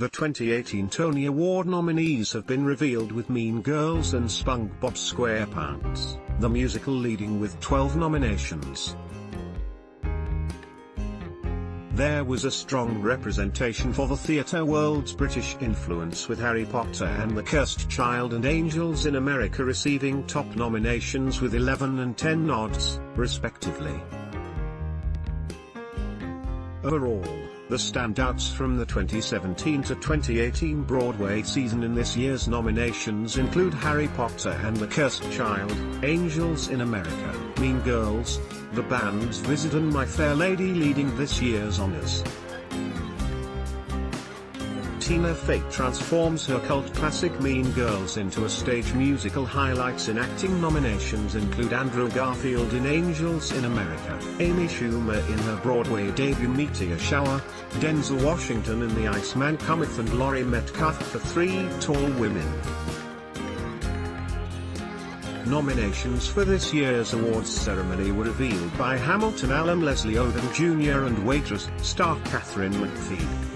The 2018 Tony Award nominees have been revealed, with Mean Girls and Spongebob SquarePants, the musical leading with 12 nominations. There was a strong representation for the theatre world's British influence, with Harry Potter and the Cursed Child and Angels in America receiving top nominations with 11 and 10 nods, respectively. Overall, the standouts from the 2017 to 2018 Broadway season in this year's nominations include Harry Potter and the Cursed Child, Angels in America, Mean Girls, The Band's Visit and My Fair Lady leading this year's honors. Tina Fey transforms her cult classic Mean Girls into a stage musical. Highlights in acting nominations include Andrew Garfield in Angels in America, Amy Schumer in her Broadway debut Meteor Shower, Denzel Washington in The Iceman Cometh and Laurie Metcalf for Three Tall Women. Nominations for this year's awards ceremony were revealed by Hamilton alum Leslie Odom Jr. and Waitress star Katharine McPhee.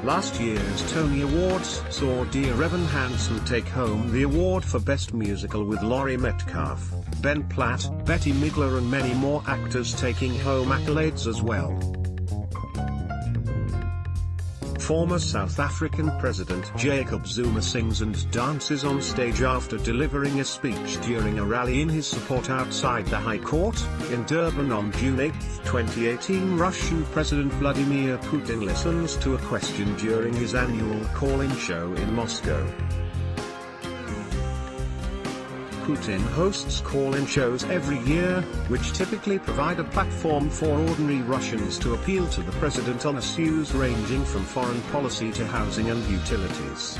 Last year's Tony Awards saw Dear Evan Hansen take home the award for Best Musical, with Laurie Metcalf, Ben Platt, Betty Midler and many more actors taking home accolades as well. Former South African President Jacob Zuma sings and dances on stage after delivering a speech during a rally in his support outside the High Court in Durban on June 8, 2018. Russian President Vladimir Putin listens to a question during his annual call-in show in Moscow. Putin hosts call-in shows every year, which typically provide a platform for ordinary Russians to appeal to the president on issues ranging from foreign policy to housing and utilities.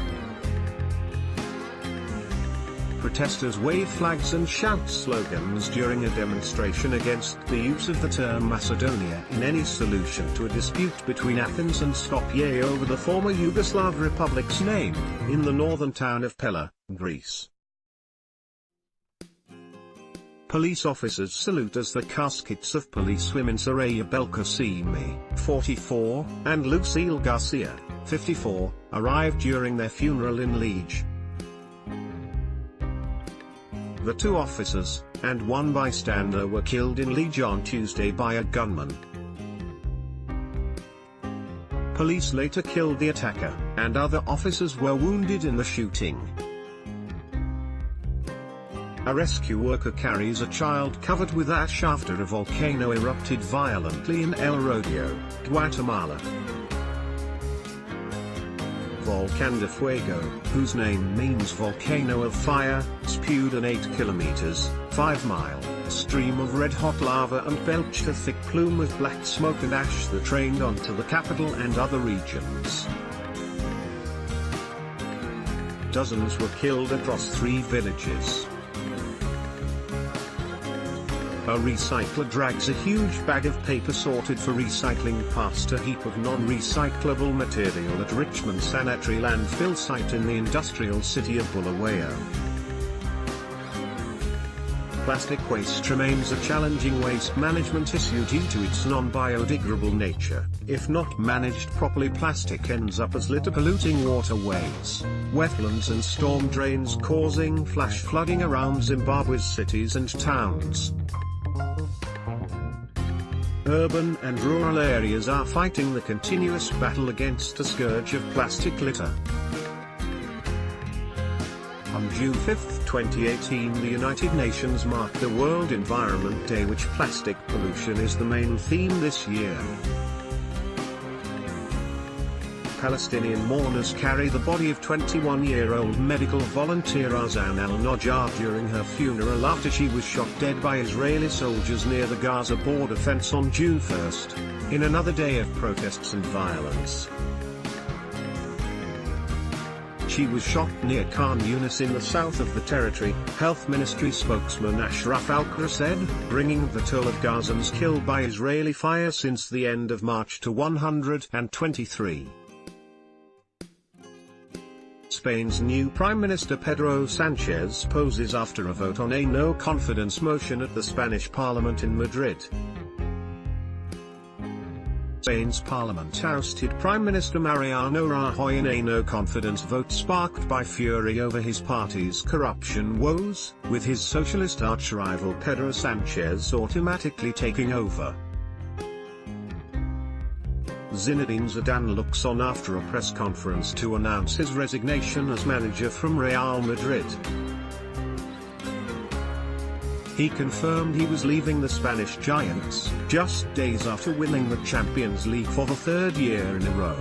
Protesters wave flags and shout slogans during a demonstration against the use of the term Macedonia in any solution to a dispute between Athens and Skopje over the former Yugoslav republic's name, in the northern town of Pella, Greece. Police officers salute as the caskets of policewomen Soraya Belkacemi, 44, and Lucille Garcia, 54, arrived during their funeral in Liege. The two officers, and one bystander, were killed in Liege on Tuesday by a gunman. Police later killed the attacker, and other officers were wounded in the shooting. A rescue worker carries a child covered with ash after a volcano erupted violently in El Rodeo, Guatemala. Volcán de Fuego, whose name means volcano of fire, spewed an 8 kilometers, 5-mile, stream of red-hot lava and belched a thick plume of black smoke and ash that rained onto the capital and other regions. Dozens were killed across 3 villages. A recycler drags a huge bag of paper sorted for recycling past a heap of non-recyclable material at Richmond Sanitary landfill site in the industrial city of Bulawayo. Plastic waste remains a challenging waste management issue due to its non-biodegradable nature. If not managed properly, plastic ends up as litter, polluting waterways, wetlands and storm drains, causing flash flooding around Zimbabwe's cities and towns. Urban and rural areas are fighting the continuous battle against a scourge of plastic litter. On June 5, 2018, the United Nations marked the World Environment Day, which plastic pollution is the main theme this year. Palestinian mourners carry the body of 21-year-old medical volunteer Azan al-Najjar during her funeral after she was shot dead by Israeli soldiers near the Gaza border fence on June 1, in another day of protests and violence. She was shot near Khan Yunis in the south of the territory, Health Ministry spokesman Ashraf Al-Qura said, bringing the toll of Gazans killed by Israeli fire since the end of March to 123. Spain's new Prime Minister Pedro Sánchez poses after a vote on a no-confidence motion at the Spanish Parliament in Madrid. Spain's parliament ousted Prime Minister Mariano Rajoy in a no-confidence vote sparked by fury over his party's corruption woes, with his socialist arch-rival Pedro Sanchez automatically taking over. Zinedine Zidane looks on after a press conference to announce his resignation as manager from Real Madrid. He confirmed he was leaving the Spanish Giants, just days after winning the Champions League for the third year in a row.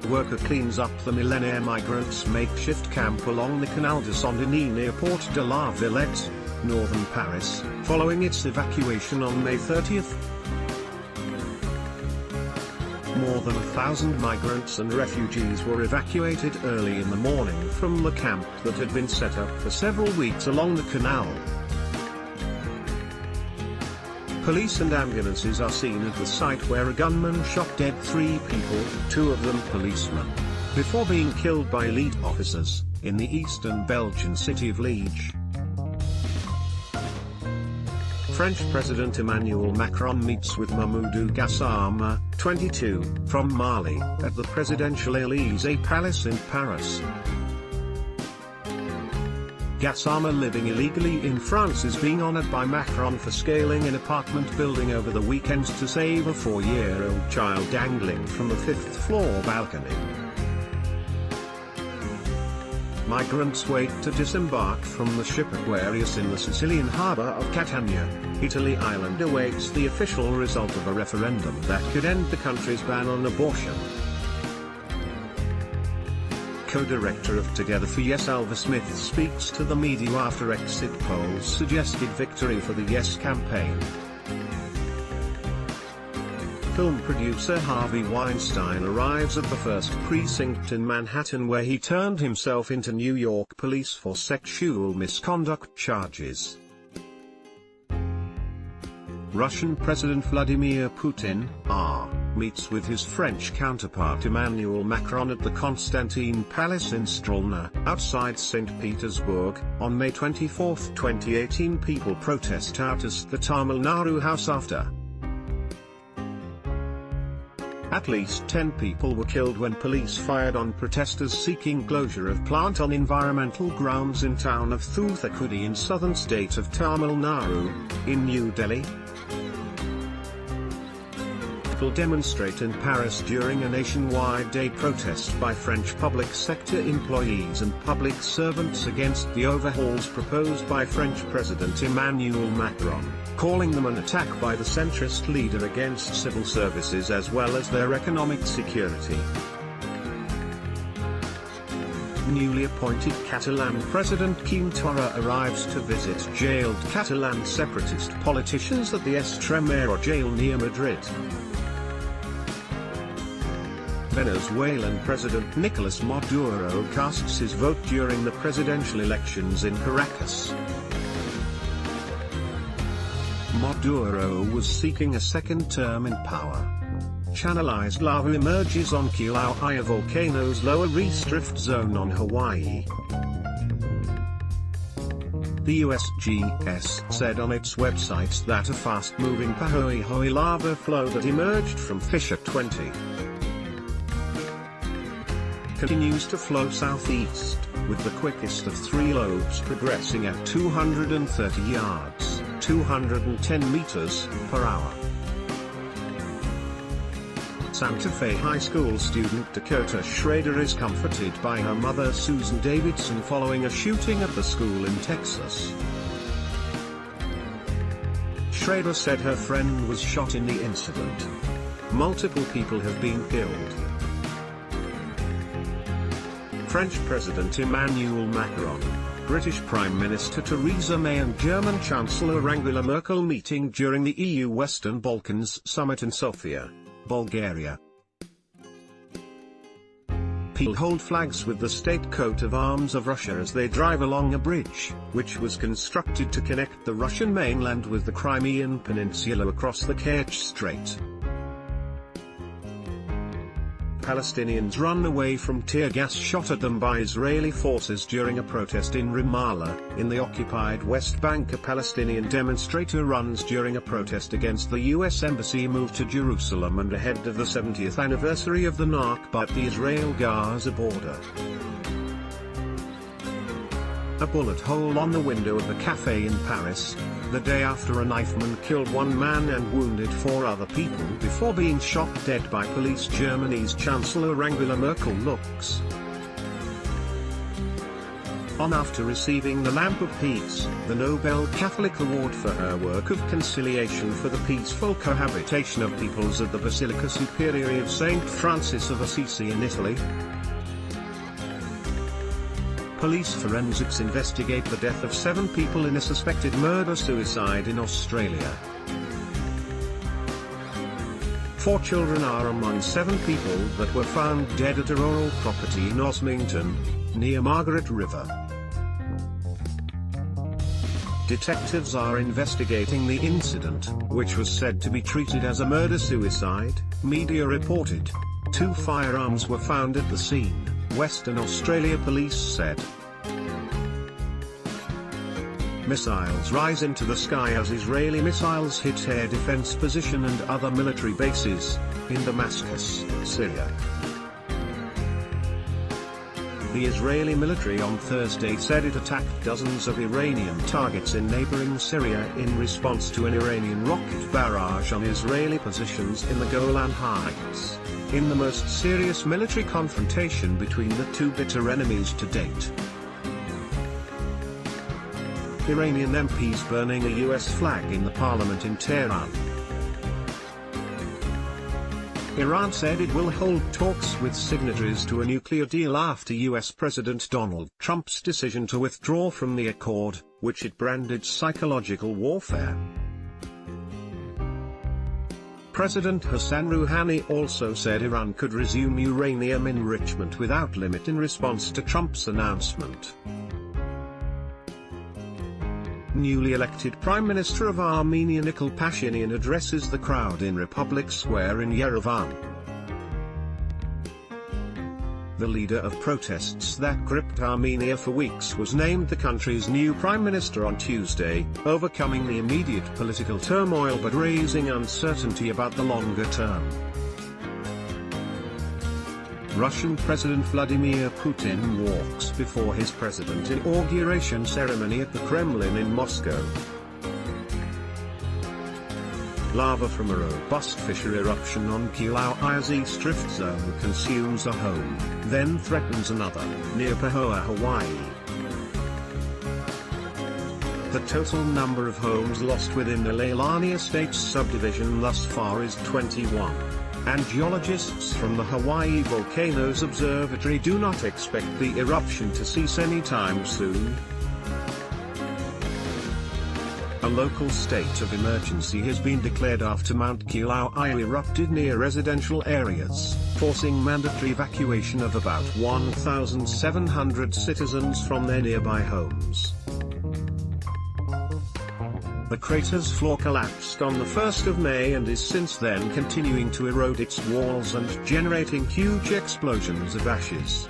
Worker cleans up the millennium migrants' makeshift camp along the Canal de Saint-Denis near Port de la Villette, northern Paris, following its evacuation on May 30th. More than 1,000 migrants and refugees were evacuated early in the morning from the camp that had been set up for several weeks along the canal. Police and ambulances are seen at the site where a gunman shot dead 3 people, 2 of them policemen, before being killed by elite officers, in the eastern Belgian city of Liege. French President Emmanuel Macron meets with Mamadou Gassama, 22, from Mali, at the Presidential Élysée Palace in Paris. Gassama, living illegally in France, is being honored by Macron for scaling an apartment building over the weekend to save a 4-year-old child dangling from a 5th-floor balcony. Migrants wait to disembark from the ship Aquarius in the Sicilian harbour of Catania, Italy. Island awaits the official result of a referendum that could end the country's ban on abortion. Co-director of Together for Yes Alva Smith speaks to the media after exit polls suggested victory for the Yes campaign. Film producer Harvey Weinstein arrives at the first precinct in Manhattan, where he turned himself into New York police for sexual misconduct charges. Russian President Vladimir Putin, meets with his French counterpart Emmanuel Macron at the Constantine Palace in Strelna, outside St. Petersburg, on May 24, 2018. People protest out at the Tamil Nadu house after at least 10 people were killed when police fired on protesters seeking closure of plant on environmental grounds in town of Thoothukudi in southern state of Tamil Nadu, in New Delhi. People demonstrate in Paris during a nationwide day protest by French public sector employees and public servants against the overhauls proposed by French President Emmanuel Macron, calling them an attack by the centrist leader against civil services as well as their economic security. Newly appointed Catalan President Quim Torra arrives to visit jailed Catalan separatist politicians at the Extremadura jail near Madrid. Venezuelan President Nicolas Maduro casts his vote during the presidential elections in Caracas. Maduro was seeking a second term in power. Channelized lava emerges on Kilauea volcano's lower Reef drift zone on Hawaii. The USGS said on its website that a fast-moving Pahoehoe lava flow that emerged from Fissure 20 continues to flow southeast, with the quickest of 3 lobes progressing at 230 yards, 210 meters, per hour. Santa Fe High School student Dakota Schrader is comforted by her mother Susan Davidson following a shooting at the school in Texas. Schrader said her friend was shot in the incident. Multiple people have been killed. French President Emmanuel Macron, British Prime Minister Theresa May and German Chancellor Angela Merkel meeting during the EU Western Balkans Summit in Sofia, Bulgaria. People hold flags with the state coat of arms of Russia as they drive along a bridge, which was constructed to connect the Russian mainland with the Crimean Peninsula across the Kerch Strait. Palestinians run away from tear gas shot at them by Israeli forces during a protest in Ramallah, in the occupied West Bank. A Palestinian demonstrator runs during a protest against the U.S. Embassy move to Jerusalem and ahead of the 70th anniversary of the Nakba at the Israel-Gaza border. A bullet hole on the window of a cafe in Paris, the day after a knifeman killed one man and wounded 4 other people before being shot dead by police. Germany's Chancellor Angela Merkel looks on after receiving the Lamp of Peace, the Nobel Catholic Award for her work of conciliation for the peaceful cohabitation of peoples at the Basilica Superiore of St. Francis of Assisi in Italy. Police forensics investigate the death of 7 people in a suspected murder-suicide in Australia. 4 children are among 7 people that were found dead at a rural property in Osmington, near Margaret River. Detectives are investigating the incident, which was said to be treated as a murder-suicide, media reported. 2 firearms were found at the scene, Western Australia police said. Missiles rise into the sky as Israeli missiles hit air defense position and other military bases, in Damascus, Syria. The Israeli military on Thursday said it attacked dozens of Iranian targets in neighboring Syria in response to an Iranian rocket barrage on Israeli positions in the Golan Heights, in the most serious military confrontation between the 2 bitter enemies to date. Iranian MPs burning a US flag in the parliament in Tehran. Iran said it will hold talks with signatories to a nuclear deal after US President Donald Trump's decision to withdraw from the accord, which it branded psychological warfare. President Hassan Rouhani also said Iran could resume uranium enrichment without limit in response to Trump's announcement. Newly elected Prime Minister of Armenia Nikol Pashinyan addresses the crowd in Republic Square in Yerevan. The leader of protests that gripped Armenia for weeks was named the country's new prime minister on Tuesday, overcoming the immediate political turmoil but raising uncertainty about the longer term. Russian President Vladimir Putin walks before his president inauguration ceremony at the Kremlin in Moscow. Lava from a robust fissure eruption on Kilaue's East Rift Zone consumes a home, then threatens another, near Pahoa, Hawaii. The total number of homes lost within the Leilani Estates subdivision thus far is 21. And geologists from the Hawaii Volcanoes Observatory do not expect the eruption to cease anytime soon. A local state of emergency has been declared after Mount Kilauea erupted near residential areas, forcing mandatory evacuation of about 1,700 citizens from their nearby homes. The crater's floor collapsed on the 1st of May and is since then continuing to erode its walls and generating huge explosions of ashes.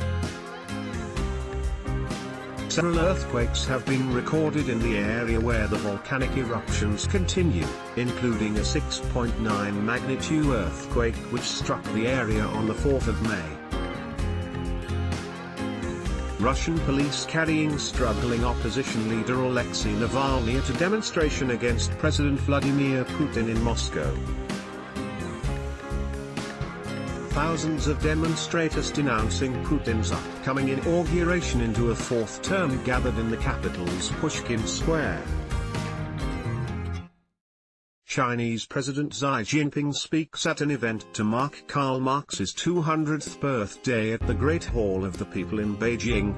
Several earthquakes have been recorded in the area where the volcanic eruptions continue, including a 6.9 magnitude earthquake which struck the area on the 4th of May. Russian police carrying struggling opposition leader Alexei Navalny at a demonstration against President Vladimir Putin in Moscow. Thousands of demonstrators denouncing Putin's upcoming inauguration into a 4th term gathered in the capital's Pushkin Square. Chinese President Xi Jinping speaks at an event to mark Karl Marx's 200th birthday at the Great Hall of the People in Beijing.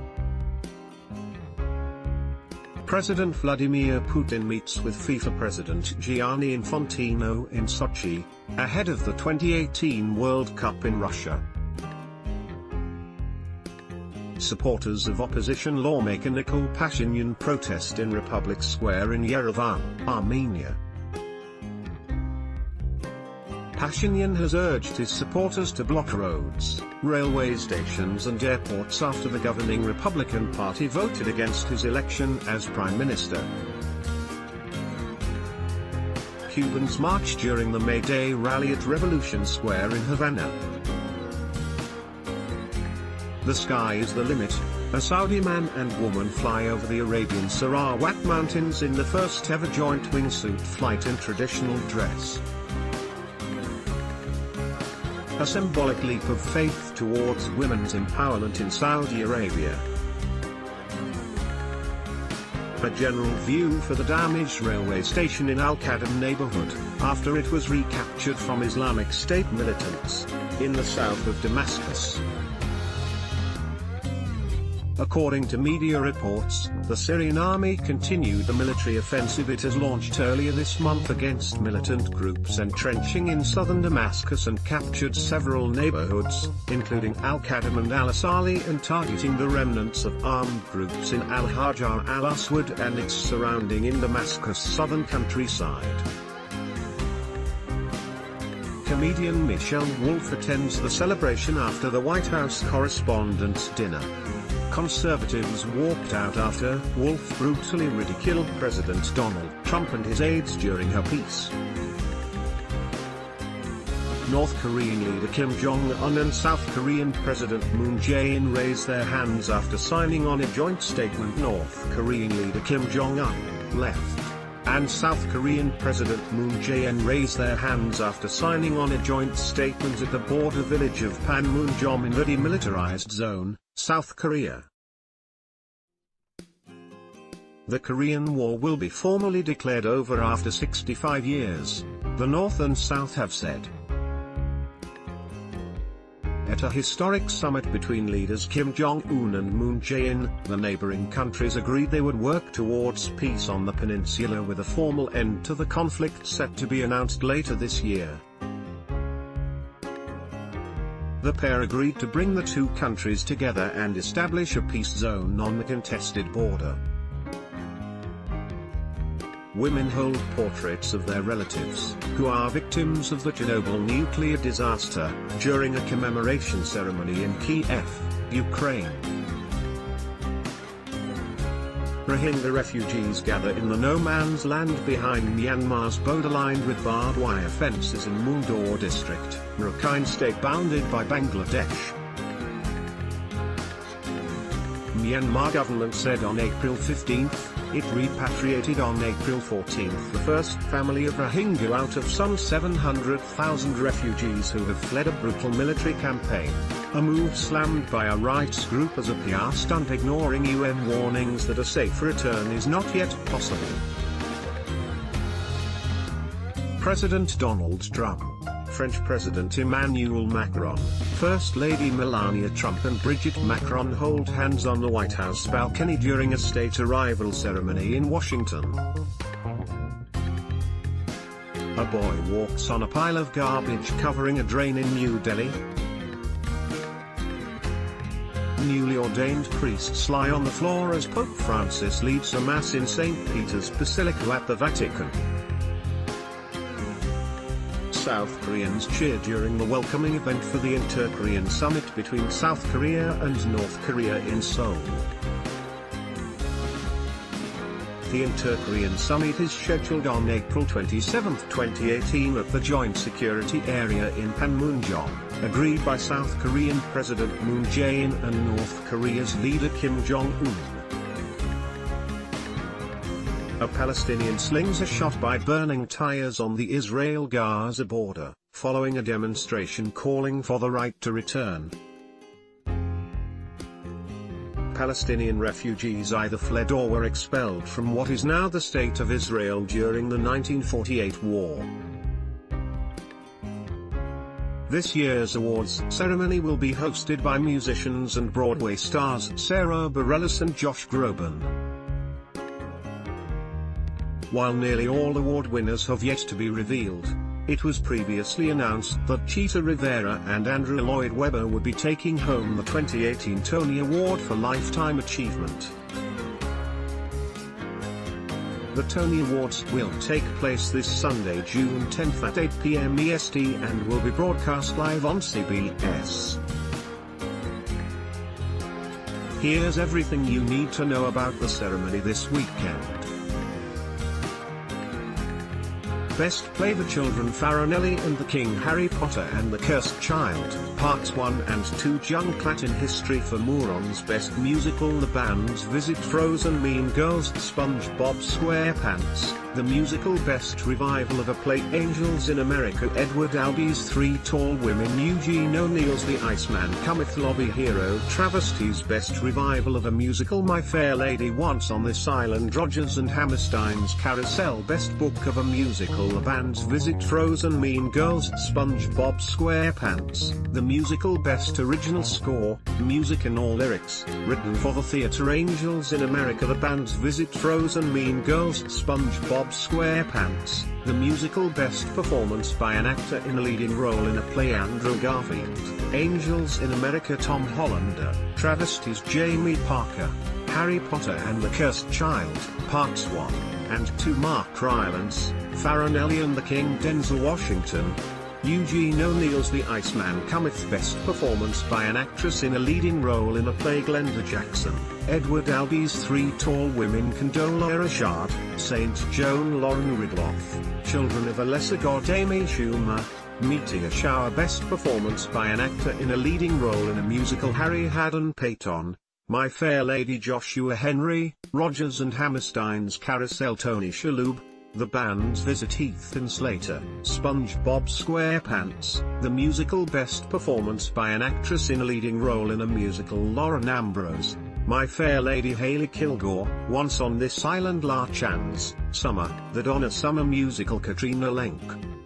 President Vladimir Putin meets with FIFA President Gianni Infantino in Sochi, ahead of the 2018 World Cup in Russia. Supporters of opposition lawmaker Nikol Pashinyan protest in Republic Square in Yerevan, Armenia. Pashinyan has urged his supporters to block roads, railway stations and airports after the governing Republican Party voted against his election as Prime Minister. Cubans marched during the May Day rally at Revolution Square in Havana. The sky is the limit. A Saudi man and woman fly over the Arabian Sarawak Mountains in the first ever joint wingsuit flight in traditional dress. A symbolic leap of faith towards women's empowerment in Saudi Arabia. A general view for the damaged railway station in Al-Qadam neighborhood, after it was recaptured from Islamic State militants, in the south of Damascus. According to media reports, the Syrian army continued the military offensive it has launched earlier this month against militant groups entrenching in southern Damascus and captured several neighborhoods, including Al-Qadam and Al-Asali, and targeting the remnants of armed groups in Al-Hajar al-Aswad and its surrounding in Damascus' southern countryside. Comedian Michelle Wolf attends the celebration after the White House Correspondents' Dinner. Conservatives walked out after Wolf brutally ridiculed President Donald Trump and his aides during her piece. North Korean leader Kim Jong-un and South Korean President Moon Jae-in raised their hands after signing on a joint statement. North Korean leader Kim Jong-un, left, and South Korean President Moon Jae-in raised their hands after signing on a joint statement at the border village of Panmunjom in the demilitarized zone, South Korea. The Korean War will be formally declared over after 65 years, the North and South have said. At a historic summit between leaders Kim Jong-un and Moon Jae-in, the neighboring countries agreed they would work towards peace on the peninsula with a formal end to the conflict set to be announced later this year. The pair agreed to bring the two countries together and establish a peace zone on the contested border. Women hold portraits of their relatives, who are victims of the Chernobyl nuclear disaster, during a commemoration ceremony in Kiev, Ukraine. Rohingya refugees gather in the no-man's land behind Myanmar's border lined with barbed wire fences in Mundor district, Rakhine state bounded by Bangladesh. Myanmar government said on April 15, it repatriated on April 14 the first family of Rohingya out of some 700,000 refugees who have fled a brutal military campaign, a move slammed by a rights group as a PR stunt ignoring UN warnings that a safe return is not yet possible. President Donald Trump, French President Emmanuel Macron, First Lady Melania Trump and Brigitte Macron hold hands on the White House balcony during a state arrival ceremony in Washington. A boy walks on a pile of garbage covering a drain in New Delhi. Newly ordained priests lie on the floor as Pope Francis leads a mass in St. Peter's Basilica at the Vatican. South Koreans cheer during the welcoming event for the Inter-Korean summit between South Korea and North Korea in Seoul. The Inter-Korean summit is scheduled on April 27, 2018 at the Joint Security Area in Panmunjom, agreed by South Korean President Moon Jae-in and North Korea's leader Kim Jong-un. A Palestinian slings a shot by burning tires on the Israel-Gaza border, following a demonstration calling for the right to return. Palestinian refugees either fled or were expelled from what is now the State of Israel during the 1948 war. This year's awards ceremony will be hosted by musicians and Broadway stars Sarah Bareilles and Josh Groban. While nearly all award winners have yet to be revealed, it was previously announced that Cheetah Rivera and Andrew Lloyd Webber would be taking home the 2018 Tony Award for Lifetime Achievement. The Tony Awards will take place this Sunday, June 10th at 8 p.m. EST and will be broadcast live on CBS. Here's everything you need to know about the ceremony this weekend. Best Play the Children: Farinelli and the King, Harry Potter and the Cursed Child, Parts 1 and 2. Junk Latin History for Morons. Best Musical: The Band's Visit, Frozen, Mean Girls, Spongebob SquarePants. The Musical: Best Revival of a Play, Angels in America, Edward Albee's Three Tall Women, Eugene O'Neill's The Iceman Cometh, Lobby Hero Travesties. Best Revival of a Musical: My Fair Lady Once on This Island, Rodgers and Hammerstein's Carousel. Best Book of a Musical: The Band's Visit, Frozen, Mean Girls, Spongebob SquarePants. The Musical: Best Original Score, Music and All Lyrics, written for the theatre, Angels in America, The Band's Visit, Frozen, Mean Girls, SpongeBob SquarePants. The Musical: Best Performance by an Actor in a Leading Role in a Play, Andrew Garfield. Angels in America, Tom Hollander. Travesties, Jamie Parker. Harry Potter and the Cursed Child, Parts 1 and 2. Mark Rylance. Farinelli and the King, Denzel Washington. Eugene O'Neill's The Iceman Cometh. Best Performance by an Actress in a Leading Role in a Play, Glenda Jackson. Edward Albee's Three Tall Women, Condola Richard. Saint Joan, Lauren Ridloff. Children of a Lesser God, Amy Schumer. Meteor Shower. Best Performance by an Actor in a Leading Role in a Musical, Harry Haddon Payton. My Fair Lady, Joshua Henry. Rodgers and Hammerstein's Carousel, Tony Shalhoub. The Band's Visit, Ethan Slater. SpongeBob SquarePants. The Musical: Best Performance by an Actress in a Leading Role in a Musical, Lauren Ambrose. My Fair Lady, Hailey Kilgore. Once on This Island, La Chance. Summer, The Donna Summer Musical, Katrina Lenk.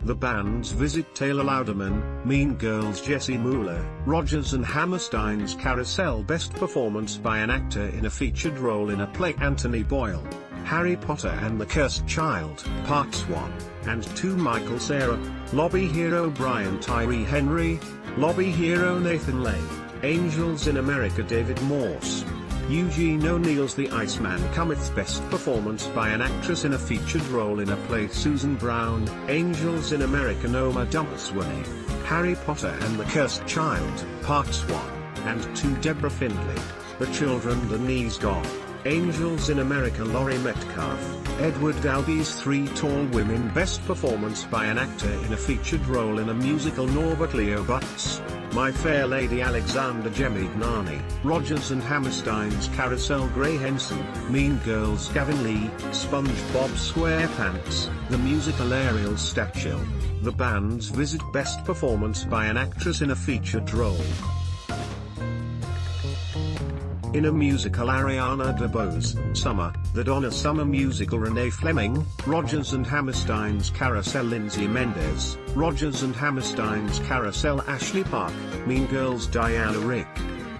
The Band's Visit, Taylor Louderman. Mean Girls, Jessie Mueller. Rodgers and Hammerstein's Carousel. Best Performance by an Actor in a Featured Role in a Play, Anthony Boyle. Harry Potter and the Cursed Child, Parts 1 and 2. Michael Cera. Lobby Hero Brian Tyree Henry. Lobby Hero Nathan Lane. Angels in America, David Morse. Eugene O'Neill's The Iceman Cometh. Best Performance by an Actress in a Featured Role in a Play, Susan Brown. Angels in America, Noma Dumpsway. Harry Potter and the Cursed Child, Parts 1 and 2. Deborah Findlay. The Children, The Knees Gone. Angels in America, Laurie Metcalf. Edward Albee's Three Tall Women. Best Performance by an Actor in a Featured Role in a Musical, Norbert Leo Butz. My Fair Lady, Alexander Gemignani. Rodgers and Hammerstein's Carousel, Gray Henson. Mean Girls, Gavin Lee. SpongeBob SquarePants. The Musical, Ariel Stachel. The Band's Visit. Best Performance by an Actress in a Featured Role in a Musical, Ariana DeBose. Summer, The Donna Summer Musical, Renee Fleming. Rodgers and Hammerstein's Carousel, Lindsay Mendez. Rodgers and Hammerstein's Carousel, Ashley Park. Mean Girls, Diana Rick.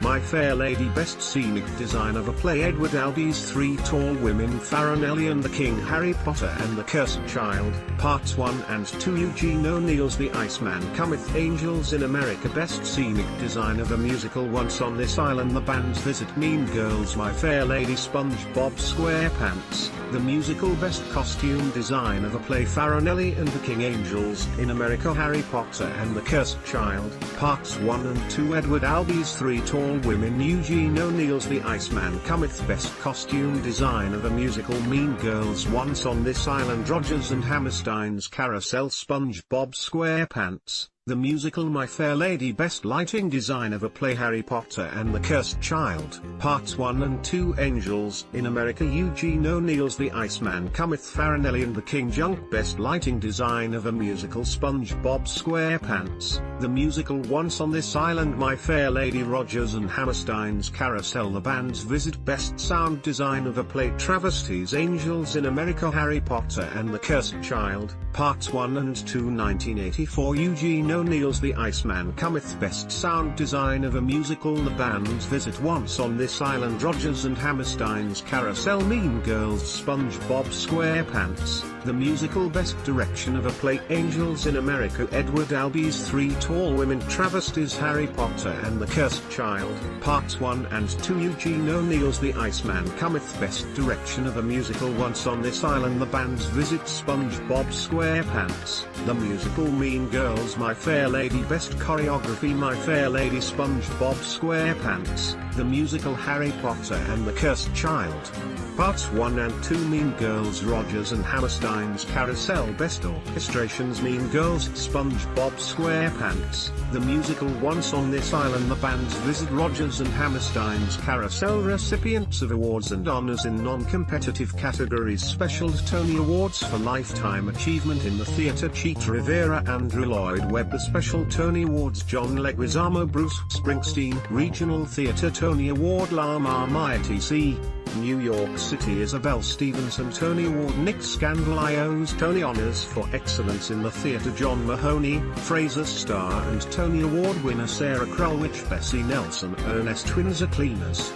My Fair Lady. Best Scenic Design of a Play, Edward Albee's Three Tall Women. Farinelli and the King, Harry Potter and the Cursed Child, Parts 1 and 2. Eugene O'Neill's The Iceman Cometh. Angels in America. Best Scenic Design of a Musical, Once on This Island, The Band's Visit. Mean Girls, My Fair Lady. SpongeBob SquarePants. The Musical: Best Costume Design of a Play, Farinelli and the King. Angels in America, Harry Potter and the Cursed Child, Parts 1 and 2. Edward Albee's Three Tall Women. Eugene O'Neill's The Iceman Cometh. Best Costume Design of a Musical, Mean Girls, Once on This Island. Rodgers and Hammerstein's Carousel. SpongeBob SquarePants. The Musical, My Fair Lady. Best Lighting Design of a Play, Harry Potter and the Cursed Child, Parts 1 and 2. Angels in America, Eugene O'Neill's The Iceman Cometh. Farinelli and the King. Junk. Best Lighting Design of a Musical, SpongeBob SquarePants. The Musical, Once on This Island. My Fair Lady. Rodgers and Hammerstein's Carousel. The Band's Visit. Best Sound Design of a Play, Travesties. Angels in America, Harry Potter and the Cursed Child, Parts 1 and 2. 1984. Eugene O'Neill's The Iceman Cometh. Best Sound Design of a Musical, The Band's Visit. Once on This Island. Rodgers and Hammerstein's Carousel. Mean Girls, SpongeBob SquarePants. The musical Best Direction of a Play. Angels in America. Edward Albee's Three Tall Women travesties Harry Potter and the Cursed Child, Parts 1 and 2. Eugene O'Neill's The Iceman Cometh. Best Direction of a Musical. Once on This Island the band's visit. SpongeBob SquarePants, the musical. Mean Girls. My Fair Lady. Best Choreography. My Fair Lady. SpongeBob SquarePants, the musical. Harry Potter and the Cursed Child, Parts 1 and 2. Mean Girls. Rodgers and Hammerstein's Carousel. Best Orchestrations. Mean Girls. SpongeBob SquarePants, the musical. Once on This Island the band's visit. Rodgers and Hammerstein's Carousel. Recipients of awards and honors in non-competitive categories. Special Tony Awards for Lifetime Achievement in the Theatre. Cheetah Rivera. Andrew Lloyd Webber. Special Tony Awards. John Leguizamo. Bruce Springsteen. Regional Theatre Tony Award. La Marmite etc. New York City. Isabel Stevenson Tony Award. Nick Scandalios Tony Honors for Excellence in the Theatre. John Mahoney, Fraser Star and Tony Award winner Sarah Krulwich. Bessie Nelson. Ernest Windsor Cleaners.